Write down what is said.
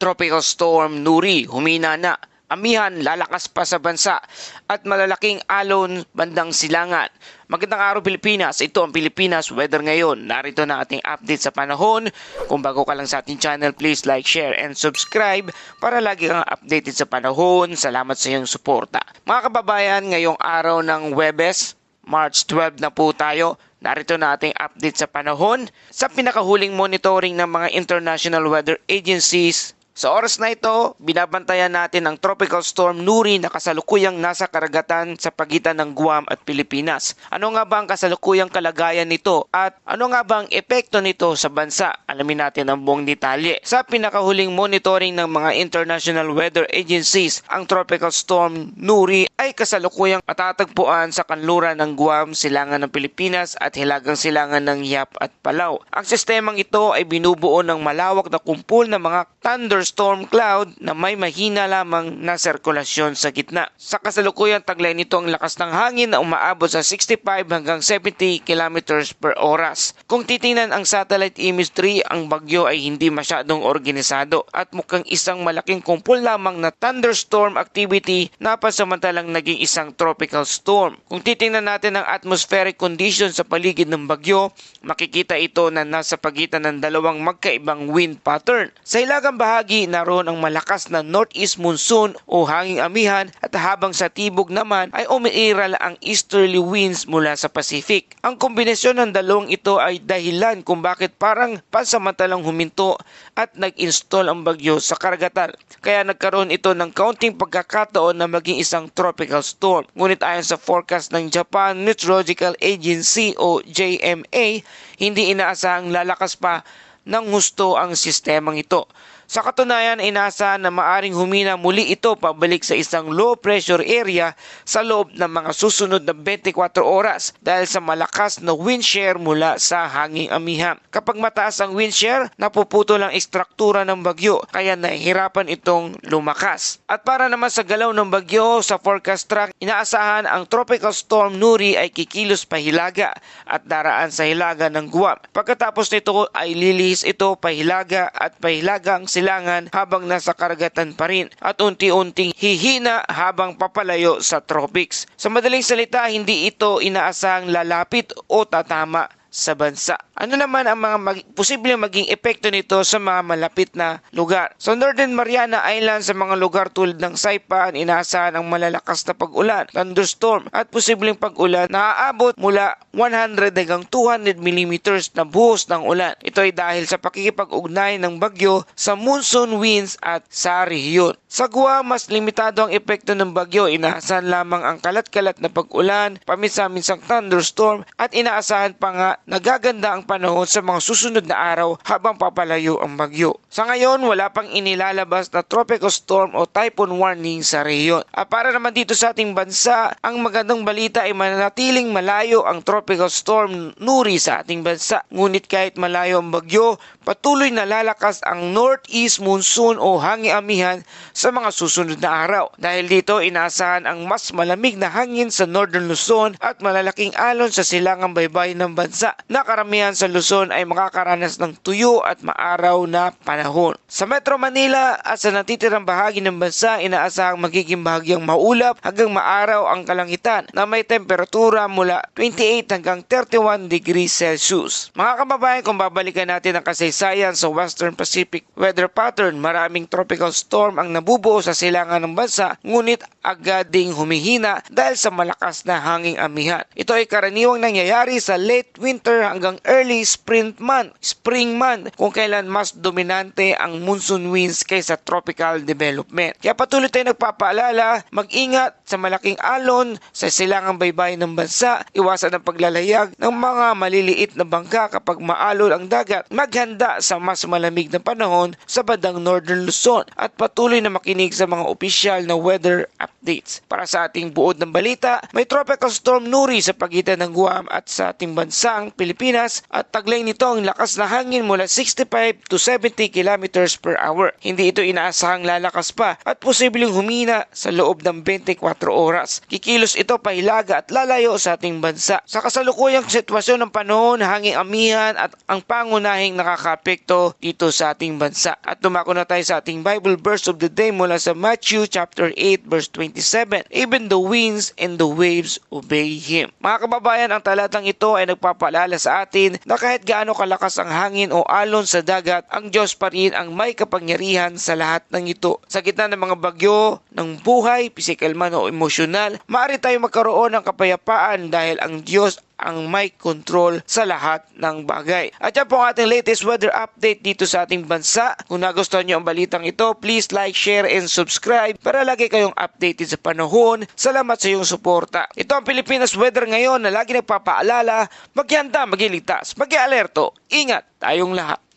Tropical Storm Nuri humina na, amihan lalakas pa sa bansa at malalaking alon bandang silangan. Magandang araw Pilipinas, ito ang Pilipinas Weather ngayon. Narito na ating update sa panahon. Kung bago ka lang sa ating channel, please like, share, and subscribe para lagi kang updated sa panahon. Salamat sa iyong suporta. Mga kababayan, ngayong araw ng Huwebes, March 12 na po tayo. Narito na ating update sa panahon sa pinakahuling monitoring ng mga international weather agencies. Sa oras na ito, binabantayan natin ang Tropical Storm Nuri na kasalukuyang nasa karagatan sa pagitan ng Guam at Pilipinas. Ano nga ba ang kasalukuyang kalagayan nito at ano nga ba ang epekto nito sa bansa? Alamin natin ang buong detalye. Sa pinakahuling monitoring ng mga international weather agencies, ang Tropical Storm Nuri ay kasalukuyang matatagpuan sa kanluran ng Guam, silangan ng Pilipinas at hilagang silangan ng Yap at Palau. Ang sistemang ito ay binubuo ng malawak na kumpul ng mga thunderstorm cloud na may mahina lamang na sirkulasyon sa gitna. Sa kasalukuyang taglay nito ang lakas ng hangin na umaabot sa 65 hanggang 70 kilometers per oras. Kung titingnan ang satellite imagery, ang bagyo ay hindi masyadong organisado at mukhang isang malaking kumpul lamang na thunderstorm activity na pansamantalang naging isang tropical storm. Kung titingnan natin ang atmospheric conditions sa paligid ng bagyo, makikita ito na nasa pagitan ng dalawang magkaibang wind pattern. Sa hilagang bahagi, naroon ang malakas na northeast monsoon o hanging amihan at habang sa tibok naman ay umiiral ang easterly winds mula sa Pacific. Ang kombinasyon ng dalawang ito ay dahilan kung bakit parang pansamantalang huminto at nag-install ang bagyo sa karagatan. Kaya nagkaroon ito ng kaunting pagkakataon na maging isang tropical storm. Ngunit ayon sa forecast ng Japan Meteorological Agency o JMA, hindi inaasahang lalakas pa ng husto ang sistemang ito. Sa katunayan, inaasahan na maaring humina muli ito pabalik sa isang low pressure area sa loob ng mga susunod na 24 oras dahil sa malakas na wind shear mula sa hanging amihan. Kapag mataas ang wind shear, napuputol ang ekstruktura ng bagyo kaya nahihirapan itong lumakas. At para naman sa galaw ng bagyo, sa forecast track, inaasahan ang Tropical Storm Nuri ay kikilos pahilaga at daraan sa hilaga ng Guam. Pagkatapos nito ay lilihis ito pahilaga at pahilaga ang silangan habang nasa karagatan pa rin at unti-unting hihina habang papalayo sa tropics. Sa madaling salita, hindi ito inaasahang lalapit o tatama sa bansa. Ano naman ang mga posibleng maging epekto nito sa mga malapit na lugar? Sa Northern Mariana Island, sa mga lugar tulad ng Saipan, inaasahan ang malalakas na pag-ulan, thunderstorm at posibleng pag-ulan na aabot mula 100 hanggang 200 mm na buhos ng ulan. Ito ay dahil sa pakikipag-ugnay ng bagyo sa monsoon winds at sa rehiyon. Sa Guam, mas limitado ang epekto ng bagyo. Inaasahan lamang ang kalat-kalat na pag-ulan, paminsan-minsang thunderstorm at inaasahan pa nga nagaganda ang panahon sa mga susunod na araw habang papalayo ang bagyo. Sa ngayon, wala pang inilalabas na tropical storm o typhoon warning sa rehiyon. At para naman dito sa ating bansa, ang magandang balita ay mananatiling malayo ang tropical storm Nuri sa ating bansa. Ngunit kahit malayo ang bagyo, patuloy na lalakas ang northeast monsoon o hanging amihan sa mga susunod na araw. Dahil dito, inaasahan ang mas malamig na hangin sa Northern Luzon at malalaking alon sa silangang baybayin ng bansa na karamihan sa Luzon ay makakaranas ng tuyo at maaraw na panahon. Sa Metro Manila at sa natitirang bahagi ng bansa, inaasahang magiging bahagyang maulap hanggang maaraw ang kalangitan na may temperatura mula 28 hanggang 31 degrees Celsius. Mga kababayan, kung babalikan natin ang kasaysayan sa Western Pacific weather pattern, maraming tropical storm ang nabubuo sa silangan ng bansa ngunit agad ding humihina dahil sa malakas na hanging amihan. Ito ay karaniwang nangyayari sa late winter hanggang early spring month kung kailan mas dominante ang monsoon winds kaysa tropical development. Kaya patuloy tayong nagpapaalala, mag-ingat sa malaking alon sa silangang baybayin ng bansa, iwasan ang paglalayag ng mga maliliit na bangka kapag maalon ang dagat, maghanda sa mas malamig na panahon sa bandang Northern Luzon at patuloy na makinig sa mga opisyal na weather updates. Para sa ating buod ng balita, may tropical storm Nuri sa pagitan ng Guam at sa ating bansang ng Pilipinas at taglay nito ang lakas na hangin mula 65 to 70 kilometers per hour. Hindi ito inaasahang lalakas pa at posibleng humina sa loob ng 24 oras. Kikilos ito pahilaga at lalayo sa ating bansa. Sa kasalukuyang sitwasyon ng panahon, hanging amihan at ang pangunahing nakakaapekto dito sa ating bansa. At dumako na tayo sa ating Bible verse of the day mula sa Matthew chapter 8 verse 27. Even the winds and the waves obey Him. Mga kababayan, ang talatang ito ay nagpapaalala sa atin na kahit gaano kalakas ang hangin o alon sa dagat, ang Diyos pa rin ang may kapangyarihan sa lahat ng ito. Sa gitna ng mga bagyo ng buhay, physical man o emosyonal, maaari tayo magkaroon ng kapayapaan dahil ang Diyos ang may control sa lahat ng bagay. At yan po ang ating latest weather update dito sa ating bansa. Kung nagustuhan nyo ang balitang ito, please like, share, and subscribe para lagi kayong updated sa panahon. Salamat sa iyong suporta. Ito ang Pilipinas weather ngayon na lagi nagpapaalala, maghihanda, maghiligtas, mag-alerto. Ingat tayong lahat.